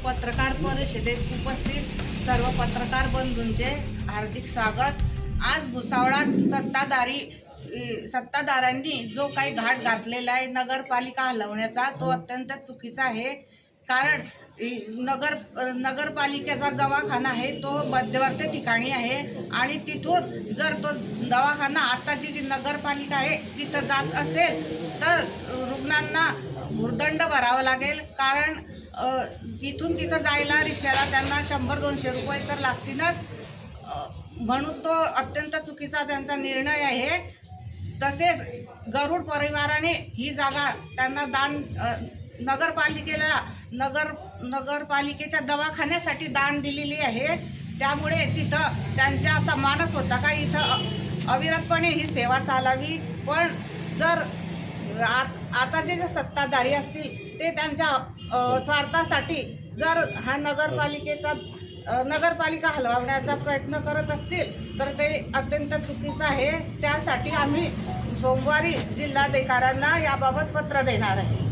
पत्रकार परिषदेत उपस्थित सर्व पत्रकार बंधूंचे हार्दिक स्वागत। आज भुसावळात सत्ताधाऱ्यांनी जो काही घाट घातलेला आहे नगरपालिका हलवण्याचा, तो अत्यंत चुकीचा आहे। कारण नगरपालिकेचा दवाखाना आहे तो मध्यवर्ती ठिकाणी आहे आणि तिथून जर तो दवाखाना आताची जी नगरपालिका आहे तिथं जात असेल तर रुग्णांना भुर्दंड भरावा लागेल। कारण इथून तिथं जायला रिक्षाला त्यांना 100-200 रुपये तर लागतीलच, म्हणून तो अत्यंत चुकीचा त्यांचा निर्णय आहे। तसेच गरुड परिवाराने ही जागा त्यांना दान नगरपालिकेच्या दवाखान्यासाठी दान दिलेली आहे। त्यामुळे तिथं त्यांचा असा मानस होता का इथं अविरतपणे ही सेवा चालावी। पण जर आताचे जे सत्ताधारी असतील ते त्यांच्या स्वार्थासाठी जर हा नगरपालिका हलवण्याचा प्रयत्न करत असतील तर ते अत्यंत चुकीचं आहे। त्यासाठी आम्ही सोमवारी जिल्हाधिकाऱ्यांना याबाबत पत्र देणार आहे।